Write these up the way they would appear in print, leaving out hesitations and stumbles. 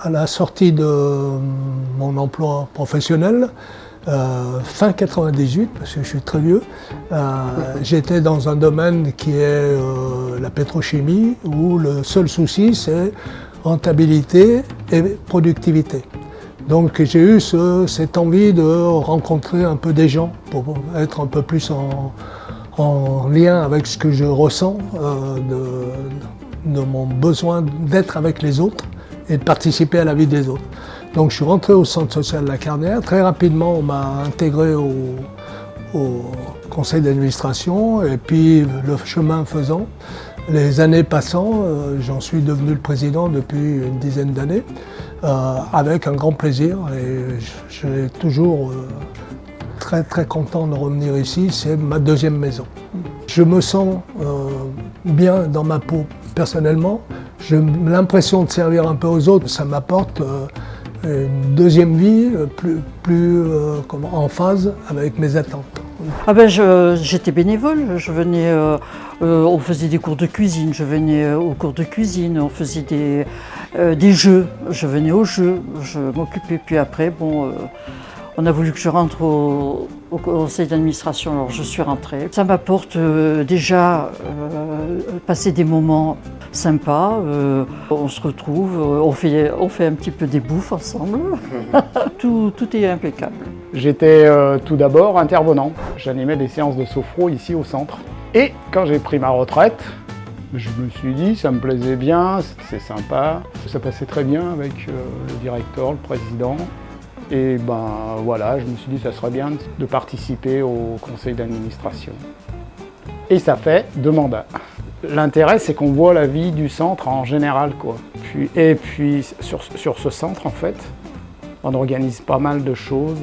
à la sortie de mon emploi professionnel, fin 98, parce que je suis très vieux, j'étais dans un domaine qui est la pétrochimie, où le seul souci c'est rentabilité et productivité. Donc j'ai eu cette envie de rencontrer un peu des gens pour être un peu plus en lien avec ce que je ressens, de mon besoin d'être avec les autres et de participer à la vie des autres. Donc je suis rentré au centre social La Carnière. Très rapidement, on m'a intégré au conseil d'administration et puis le chemin faisant, les années passant, j'en suis devenu le président depuis une dizaine d'années, avec un grand plaisir et je suis toujours très très content de revenir ici, c'est ma deuxième maison. Je me sens bien dans ma peau personnellement, j'ai l'impression de servir un peu aux autres, ça m'apporte une deuxième vie plus en phase avec mes attentes. Ah ben j'étais bénévole, je venais, on faisait des cours de cuisine, je venais aux cours de cuisine, on faisait des jeux, je venais aux jeux, je m'occupais, puis après, bon, on a voulu que je rentre au conseil d'administration, alors je suis rentrée. Ça m'apporte déjà passer des moments sympas, on se retrouve, on fait un petit peu des bouffes ensemble, tout est impeccable. J'étais tout d'abord intervenant, j'animais des séances de sophro ici au centre. Et quand j'ai pris ma retraite, je me suis dit ça me plaisait bien, c'est sympa, ça passait très bien avec le directeur, le président. Et ben voilà, je me suis dit ça serait bien de participer au conseil d'administration. Et ça fait 2 mandats. L'intérêt c'est qu'on voit la vie du centre en général, quoi. Et puis sur ce centre en fait, on organise pas mal de choses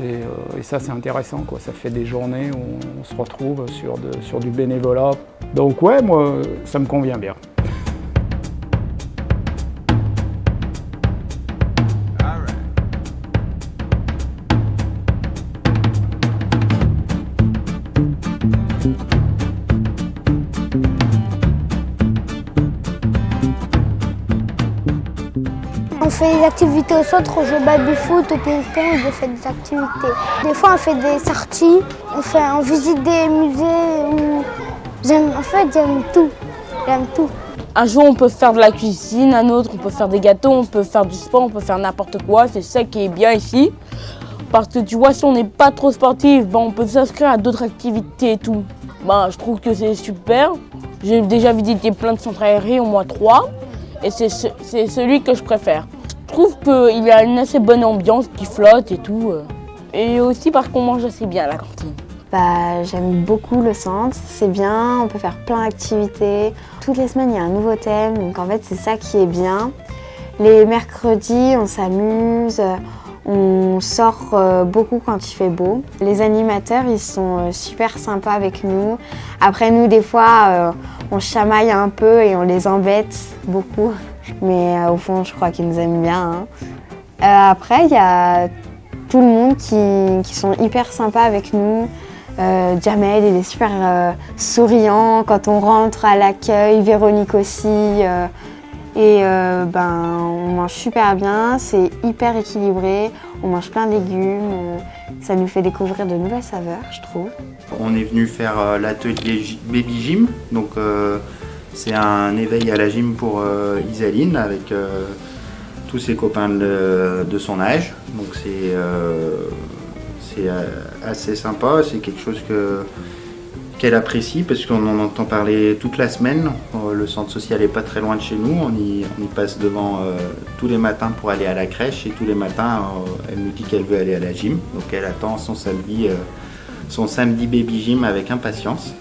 et ça c'est intéressant, quoi. Ça fait des journées où on se retrouve sur du bénévolat. Donc ouais, moi ça me convient bien. On fait des activités au centre, on joue au baby-foot, au ping-pong, on fait des activités. Des fois on fait des sorties, on visite des musées. J'aime tout. J'aime tout. Un jour on peut faire de la cuisine, un autre on peut faire des gâteaux, on peut faire du sport, on peut faire n'importe quoi. C'est ça qui est bien ici. Parce que tu vois, si on n'est pas trop sportif, on peut s'inscrire à d'autres activités et tout. Je trouve que c'est super. J'ai déjà visité plein de centres aérés, au moins 3. Et c'est celui que je préfère. Je trouve qu'il y a une assez bonne ambiance qui flotte et tout. Et aussi parce qu'on mange assez bien à la cantine. J'aime beaucoup le centre, c'est bien, on peut faire plein d'activités. Toutes les semaines, il y a un nouveau thème, donc en fait, c'est ça qui est bien. Les mercredis, on s'amuse, on sort beaucoup quand il fait beau. Les animateurs, ils sont super sympas avec nous. Après, nous, des fois, on chamaille un peu et on les embête beaucoup. Mais au fond, je crois qu'ils nous aiment bien. Après, il y a tout le monde qui sont hyper sympas avec nous. Jamel, il est super souriant quand on rentre à l'accueil, Véronique aussi. On mange super bien, c'est hyper équilibré, on mange plein de légumes, ça nous fait découvrir de nouvelles saveurs, je trouve. On est venu faire l'atelier Baby Gym, donc c'est un éveil à la gym pour Isaline avec tous ses copains de son âge. Donc c'est assez sympa, c'est quelque chose qu'elle apprécie parce qu'on en entend parler toute la semaine. Le centre social n'est pas très loin de chez nous, on y passe devant tous les matins pour aller à la crèche et tous les matins elle nous dit qu'elle veut aller à la gym. Donc elle attend son samedi baby gym avec impatience.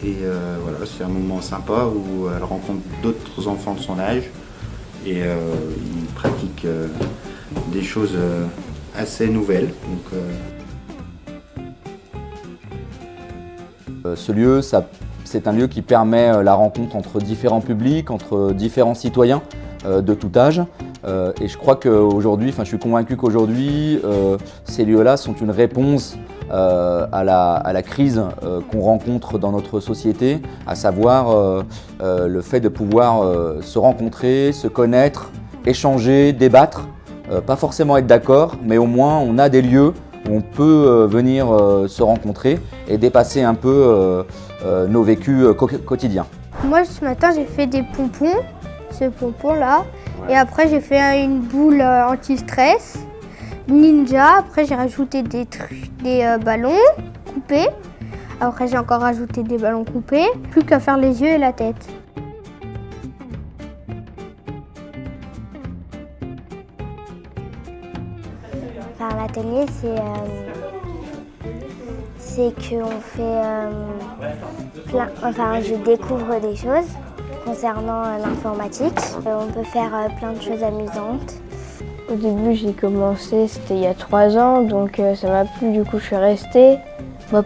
Et voilà, c'est un moment sympa où elle rencontre d'autres enfants de son âge et ils pratiquent des choses assez nouvelles. Donc, ce lieu, c'est un lieu qui permet la rencontre entre différents publics, entre différents citoyens de tout âge. Et je crois qu'aujourd'hui, je suis convaincu qu'aujourd'hui, ces lieux-là sont une réponse à la crise qu'on rencontre dans notre société, à savoir le fait de pouvoir se rencontrer, se connaître, échanger, débattre pas forcément être d'accord, mais au moins on a des lieux où on peut venir se rencontrer et dépasser un peu nos vécus quotidiens. Moi, ce matin, j'ai fait des pompons, ce pompon-là. Ouais. Et après, j'ai fait une boule anti-stress, ninja. Après, j'ai rajouté des ballons coupés. Après, j'ai encore rajouté des ballons coupés. Plus qu'à faire les yeux et la tête. Faire l'atelier, c'est qu'on fait je découvre des choses concernant l'informatique. On peut faire plein de choses amusantes. Au début, j'ai commencé, c'était il y a 3 ans, donc ça m'a plu, du coup je suis restée.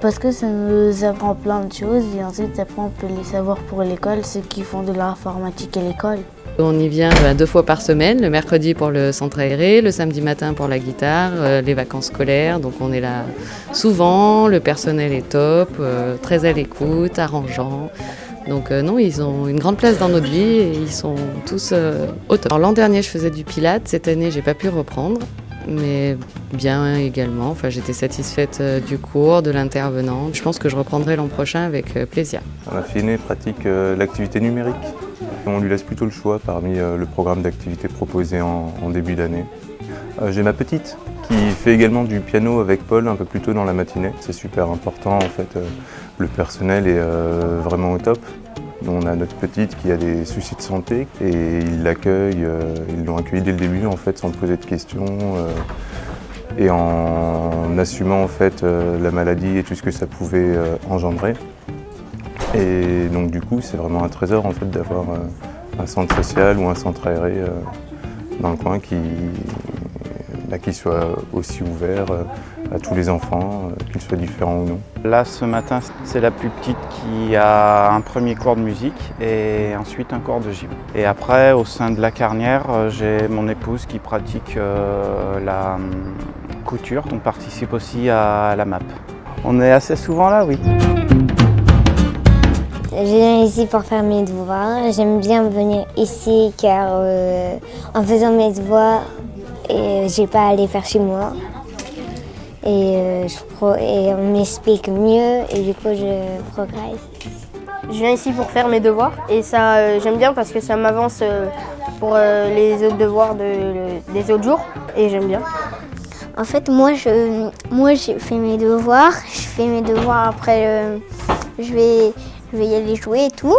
Parce que ça nous apprend plein de choses et ensuite après on peut les savoir pour l'école, ceux qui font de l'informatique à l'école. On y vient 2 fois par semaine, le mercredi pour le centre aéré, le samedi matin pour la guitare, les vacances scolaires, donc on est là souvent, le personnel est top, très à l'écoute, arrangeant. Donc non, ils ont une grande place dans notre vie et ils sont tous au top. Alors, l'an dernier je faisais du pilates, cette année j'ai pas pu reprendre, mais bien également. Enfin, j'étais satisfaite du cours, de l'intervenant. Je pense que je reprendrai l'an prochain avec plaisir. On a fait une pratique l'activité numérique. On lui laisse plutôt le choix parmi le programme d'activités proposé en début d'année. J'ai ma petite qui fait également du piano avec Paul un peu plus tôt dans la matinée. C'est super important en fait. Le personnel est vraiment au top. On a notre petite qui a des soucis de santé et ils l'accueillent, ils l'ont accueillie dès le début en fait sans poser de questions et en assumant en fait la maladie et tout ce que ça pouvait engendrer. Et donc du coup c'est vraiment un trésor en fait d'avoir un centre social ou un centre aéré dans le coin qui soit aussi ouvert à tous les enfants, qu'ils soient différents ou non. Là, ce matin, c'est la plus petite qui a un premier cours de musique et ensuite un cours de gym. Et après, au sein de la Carnière, j'ai mon épouse qui pratique la couture. On participe aussi à la MAP. On est assez souvent là, oui. Je viens ici pour faire mes devoirs. J'aime bien venir ici car en faisant mes devoirs, j'ai pas à les faire chez moi. Et on m'explique mieux et du coup je progresse. Je viens ici pour faire mes devoirs et ça j'aime bien parce que ça m'avance pour les autres devoirs des autres jours et j'aime bien. En fait moi j'ai fait mes devoirs, après je vais y aller jouer et tout.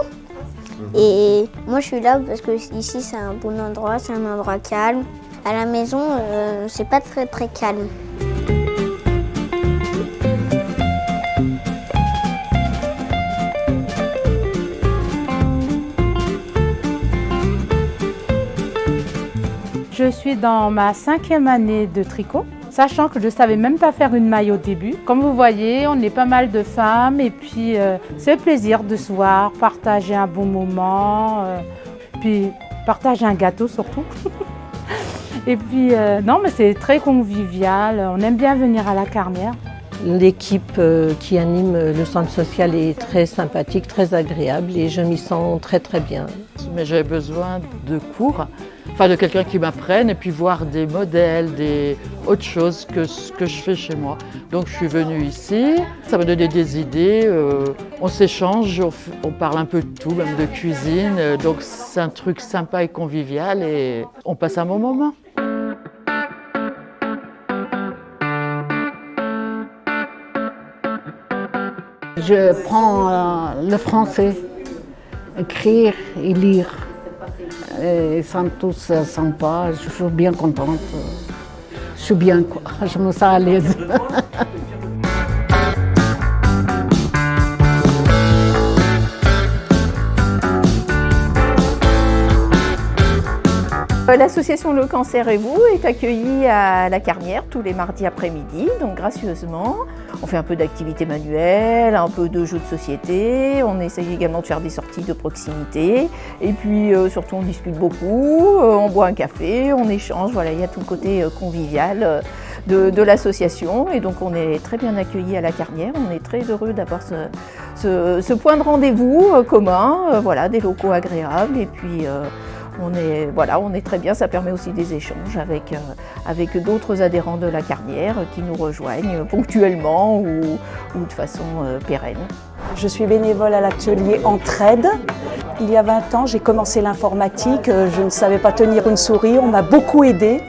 Et moi je suis là parce que ici c'est un bon endroit, c'est un endroit calme. À la maison c'est pas très très calme. Je suis dans ma 5e année de tricot, sachant que je ne savais même pas faire une maille au début. Comme vous voyez, on est pas mal de femmes et puis c'est le plaisir de se voir, partager un bon moment, puis partager un gâteau surtout. Et puis non, mais c'est très convivial, on aime bien venir à la Carnière. L'équipe qui anime le centre social est très sympathique, très agréable et je m'y sens très très bien. Mais j'ai besoin de cours, enfin de quelqu'un qui m'apprenne et puis voir des modèles, autre chose que ce que je fais chez moi. Donc je suis venue ici, ça m'a donné des idées, on s'échange, on parle un peu de tout, même de cuisine, donc c'est un truc sympa et convivial et on passe un bon moment. Je prends le français, écrire et lire. Ils sont tous sympas, je suis bien contente. Je suis bien, quoi. Je me sens à l'aise. L'association Le Cancer et vous est accueillie à la Carnière tous les mardis après-midi, donc gracieusement. On fait un peu d'activités manuelles, un peu de jeux de société, on essaye également de faire des sorties de proximité et puis surtout on discute beaucoup, on boit un café, on échange, voilà, il y a tout le côté convivial de l'association et donc on est très bien accueillis à la Carnière, on est très heureux d'avoir ce point de rendez-vous commun, voilà, des locaux agréables et puis On est très bien, ça permet aussi des échanges avec d'autres adhérents de la carrière qui nous rejoignent ponctuellement ou de façon pérenne. Je suis bénévole à l'atelier Entraide. Il y a 20 ans, j'ai commencé l'informatique. Je ne savais pas tenir une souris, on m'a beaucoup aidée.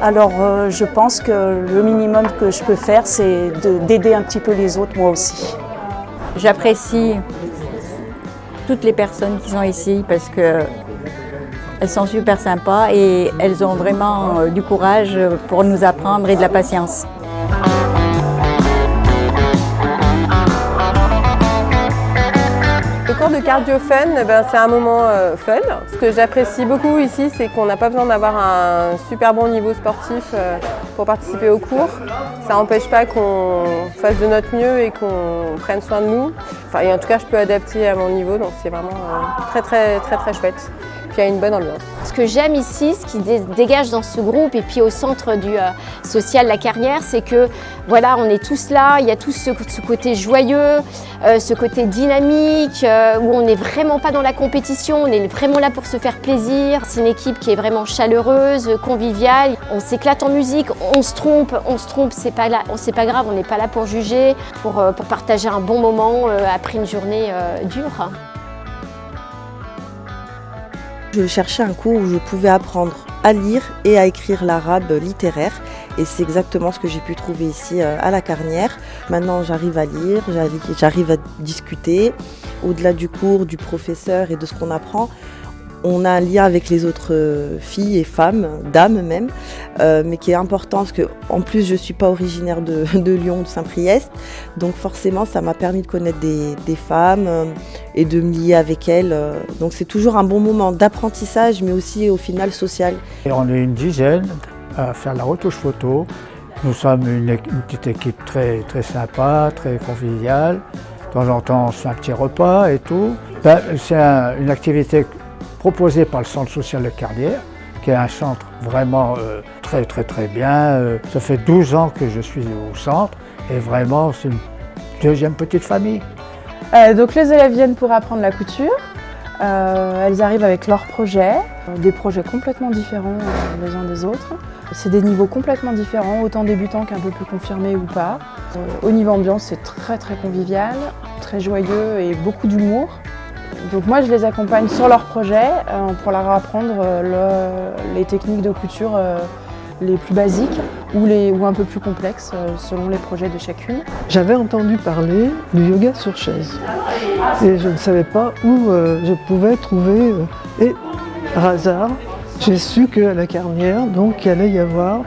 Alors je pense que le minimum que je peux faire, c'est d'aider un petit peu les autres, moi aussi. J'apprécie toutes les personnes qui sont ici parce qu'elles sont super sympas et elles ont vraiment du courage pour nous apprendre et de la patience. Le cours de cardio fun, c'est un moment fun. Ce que j'apprécie beaucoup ici, c'est qu'on n'a pas besoin d'avoir un super bon niveau sportif pour participer au cours. Ça n'empêche pas qu'on fasse de notre mieux et qu'on prenne soin de nous. Enfin, et en tout cas, je peux adapter à mon niveau, donc c'est vraiment très chouette. Puis il y a une bonne ambiance. Ce que j'aime ici, ce qui dégage dans ce groupe et puis au centre du social La Carrière, c'est que voilà, on est tous là, il y a tout ce côté joyeux, ce côté dynamique, où on n'est vraiment pas dans la compétition, on est vraiment là pour se faire plaisir. C'est une équipe qui est vraiment chaleureuse, conviviale. On s'éclate en musique, on se trompe, c'est pas grave, on n'est pas là pour juger, pour partager un bon moment après une journée dure. Je cherchais un cours où je pouvais apprendre à lire et à écrire l'arabe littéraire et c'est exactement ce que j'ai pu trouver ici à La Carnière. Maintenant j'arrive à lire, j'arrive à discuter. Au-delà du cours, du professeur et de ce qu'on apprend, on a un lien avec les autres filles et femmes, dames même, mais qui est important parce que en plus je ne suis pas originaire de Lyon ou de Saint-Priest, donc forcément ça m'a permis de connaître des femmes et de me lier avec elles. Donc c'est toujours un bon moment d'apprentissage mais aussi au final social. Et on est une dizaine à faire la retouche photo. Nous sommes une petite équipe très sympa, très conviviale. De temps en temps on se fait un petit repas et tout. C'est une activité proposé par le centre social de Carrière, qui est un centre vraiment très bien. Ça fait 12 ans que je suis au centre et vraiment c'est une deuxième petite famille. Donc les élèves viennent pour apprendre la couture. Elles arrivent avec leurs projets, des projets complètement différents les uns des autres. C'est des niveaux complètement différents, autant débutants qu'un peu plus confirmés ou pas. Au niveau ambiance, c'est très convivial, très joyeux et beaucoup d'humour. Donc moi je les accompagne sur leurs projets pour leur apprendre les techniques de couture les plus basiques ou un peu plus complexes selon les projets de chacune. J'avais entendu parler du yoga sur chaise et je ne savais pas où je pouvais trouver et par hasard j'ai su qu'à La Carnière donc il allait y avoir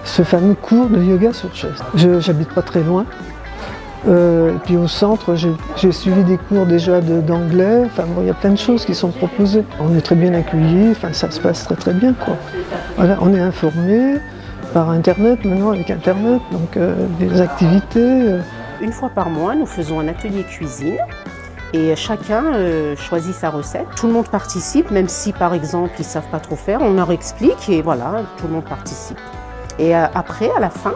ce fameux cours de yoga sur chaise. J'habite pas très loin. Puis au centre, j'ai suivi des cours déjà d'anglais. Enfin, bon, il y a plein de choses qui sont proposées. On est très bien accueillis, enfin, ça se passe très bien, quoi. Voilà, on est informés par Internet, maintenant avec Internet, donc des activités. Une fois par mois, nous faisons un atelier cuisine et chacun choisit sa recette. Tout le monde participe, même si par exemple ils ne savent pas trop faire, on leur explique et voilà, tout le monde participe. Et après, à la fin,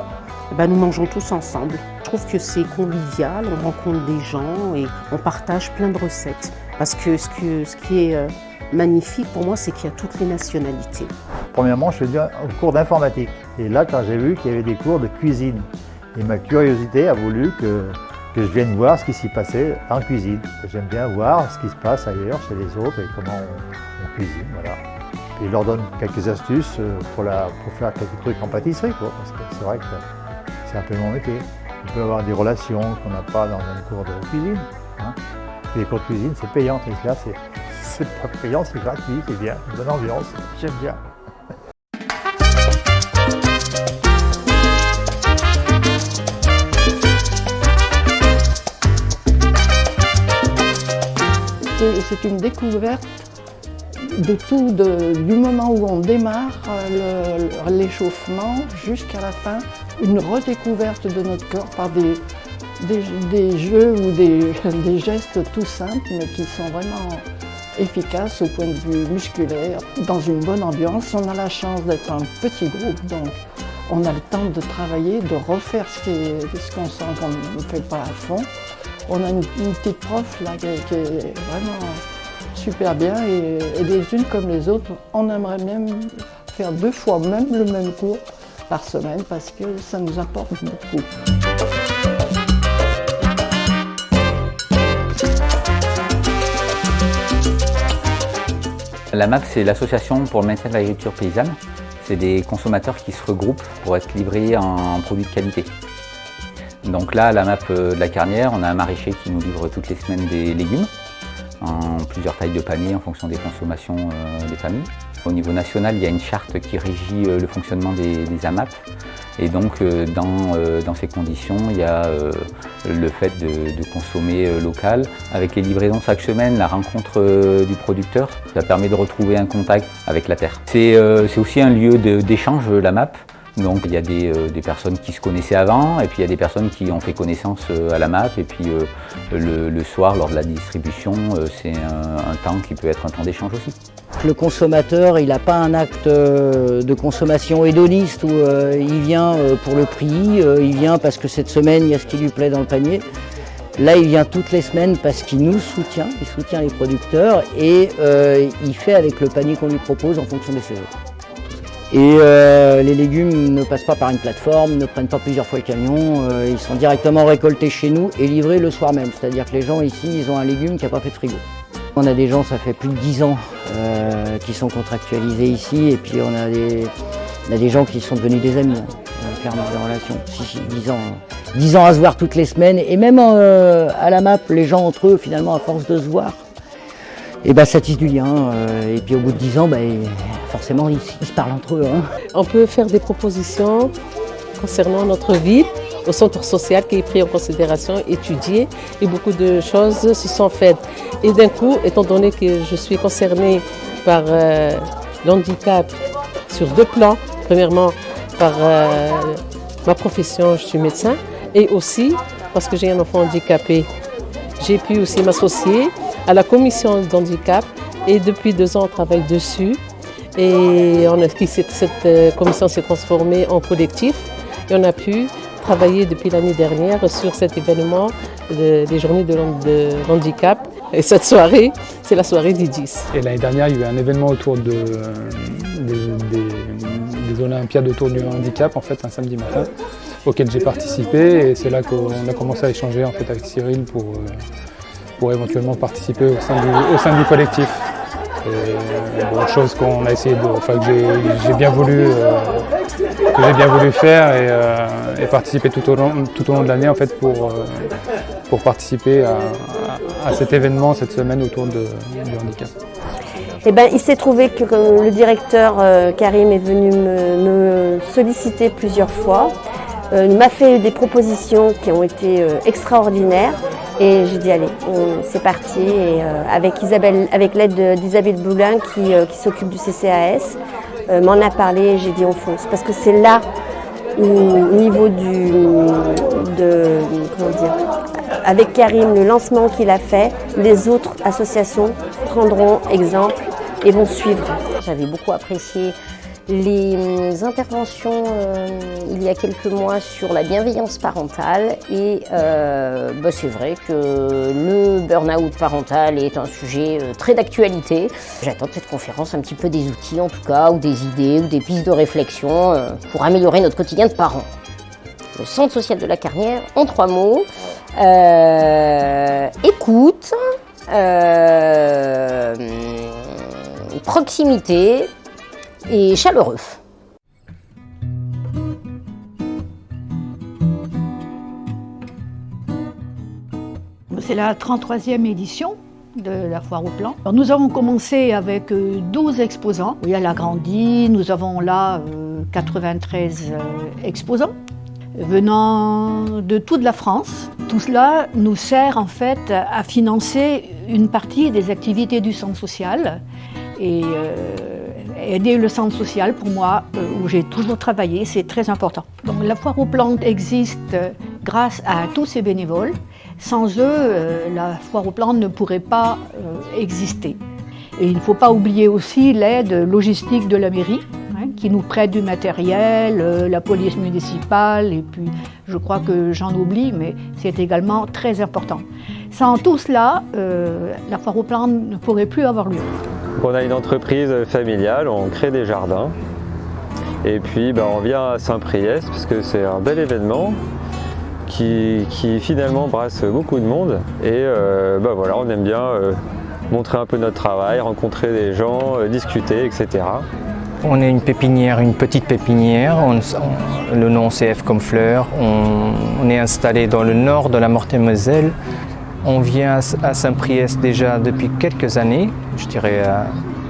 nous mangeons tous ensemble. Je trouve que c'est convivial, on rencontre des gens et on partage plein de recettes. Parce que ce qui est magnifique pour moi, c'est qu'il y a toutes les nationalités. Premièrement, je faisais un cours d'informatique. Et là, quand j'ai vu qu'il y avait des cours de cuisine, et ma curiosité a voulu que je vienne voir ce qui s'y passait en cuisine. J'aime bien voir ce qui se passe ailleurs, chez les autres, et comment on cuisine. Voilà. Et je leur donne quelques astuces pour faire quelques trucs en pâtisserie, quoi, parce que c'est vrai que c'est un peu mon métier. On peut avoir des relations qu'on n'a pas dans un cours de cuisine. Hein. Les cours de cuisine, c'est payant. Et là, c'est pas payant, c'est gratuit, c'est bien. Une bonne ambiance, j'aime bien. C'est une découverte de tout, du moment où on démarre l'échauffement jusqu'à la fin, une redécouverte de notre corps par des jeux ou des gestes tout simples mais qui sont vraiment efficaces au point de vue musculaire. Dans une bonne ambiance, on a la chance d'être un petit groupe, donc on a le temps de travailler, de refaire ce qu'on sent qu'on ne fait pas à fond. On a une petite prof là qui est vraiment super bien et les unes comme les autres, on aimerait même faire 2 fois même le même cours par semaine parce que ça nous apporte beaucoup. La MAP, c'est l'association pour le maintien de l'agriculture paysanne. C'est des consommateurs qui se regroupent pour être livrés en produits de qualité. Donc là, à la MAP de la Carnière, on a un maraîcher qui nous livre toutes les semaines des légumes en plusieurs tailles de paniers en fonction des consommations des familles. Au niveau national, il y a une charte qui régit le fonctionnement des AMAP. Et donc, dans ces conditions, il y a le fait de consommer local. Avec les livraisons chaque semaine, la rencontre du producteur, ça permet de retrouver un contact avec la terre. C'est aussi un lieu d'échange, l'AMAP. Donc il y a des personnes qui se connaissaient avant et puis il y a des personnes qui ont fait connaissance à la MAP et puis le soir lors de la distribution c'est un temps qui peut être un temps d'échange aussi. Le consommateur il n'a pas un acte de consommation hédoniste où il vient pour le prix, il vient parce que cette semaine il y a ce qui lui plaît dans le panier. Là il vient toutes les semaines parce qu'il nous soutient, il soutient les producteurs et il fait avec le panier qu'on lui propose en fonction des saisons. Et les légumes ne passent pas par une plateforme, ne prennent pas plusieurs fois le camion, ils sont directement récoltés chez nous et livrés le soir même. C'est-à-dire que les gens ici, ils ont un légume qui n'a pas fait de frigo. On a des gens, ça fait plus de 10 ans, qui sont contractualisés ici et puis on a des gens qui sont devenus des amis, clairement des relations. 10 ans à se voir toutes les semaines et même à la MAP, les gens entre eux, finalement, à force de se voir, et ça tisse du lien. Et puis au bout de 10 ans, forcément, ils se parlent entre eux. On peut faire des propositions concernant notre ville au centre social qui est pris en considération, étudié, et beaucoup de choses se sont faites. Et d'un coup, étant donné que je suis concernée par l'handicap sur 2 plans, premièrement par ma profession, je suis médecin, et aussi parce que j'ai un enfant handicapé, j'ai pu aussi m'associer à la commission d'handicap et depuis 2 ans on travaille dessus et cette commission s'est transformée en collectif et on a pu travailler depuis l'année dernière sur cet événement des journées de handicap et cette soirée c'est la soirée du 10. Et l'année dernière il y a eu un événement autour des Olympiades autour du handicap en fait un samedi matin auquel j'ai participé et c'est là qu'on a commencé à échanger en fait avec Cyril pour éventuellement participer au sein du collectif. Chose qu'on a essayé que j'ai bien voulu faire et participer tout au long de l'année en fait pour participer à cet événement cette semaine autour du handicap. Il s'est trouvé que le directeur Karim est venu me solliciter plusieurs fois. Il m'a fait des propositions qui ont été extraordinaires et j'ai dit allez, c'est parti. Et avec l'aide d'Isabelle Boulin qui s'occupe du CCAS, m'en a parlé et j'ai dit on fonce. Parce que c'est là où au niveau avec Karim, le lancement qu'il a fait, les autres associations prendront exemple et vont suivre. J'avais beaucoup apprécié les interventions il y a quelques mois sur la bienveillance parentale et c'est vrai que le burn-out parental est un sujet très d'actualité. J'attends de cette conférence un petit peu des outils en tout cas, ou des idées, ou des pistes de réflexion pour améliorer notre quotidien de parents. Le centre social de la Carnière, en 3 mots, écoute, proximité, et chaleureux. C'est la 33e édition de la foire au plan. Alors nous avons commencé avec 12 exposants. Oui, elle a grandi, nous avons là 93 exposants venant de toute la France. Tout cela nous sert en fait à financer une partie des activités du centre social et aider le centre social, pour moi, où j'ai toujours travaillé, c'est très important. Donc, la foire aux plantes existe grâce à tous ces bénévoles. Sans eux, la foire aux plantes ne pourrait pas exister. Et il ne faut pas oublier aussi l'aide logistique de la mairie, qui nous prêtent du matériel, la police municipale, et puis je crois que j'en oublie, mais c'est également très important. Sans tout cela, la foire aux plantes ne pourrait plus avoir lieu. On a une entreprise familiale, on crée des jardins. Et puis on vient à Saint-Priest parce que c'est un bel événement qui finalement brasse beaucoup de monde. Et voilà, on aime bien montrer un peu notre travail, rencontrer des gens, discuter, etc. On est une pépinière, une petite pépinière. Le nom c'est F comme fleur. On est installé dans le nord de la Meurthe-et-Moselle. On vient à Saint-Priest déjà depuis quelques années, je dirais à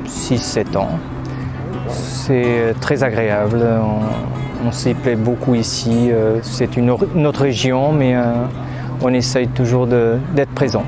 6-7 ans. C'est très agréable, on s'y plaît beaucoup ici. C'est une autre région, mais on essaye toujours d'être présent.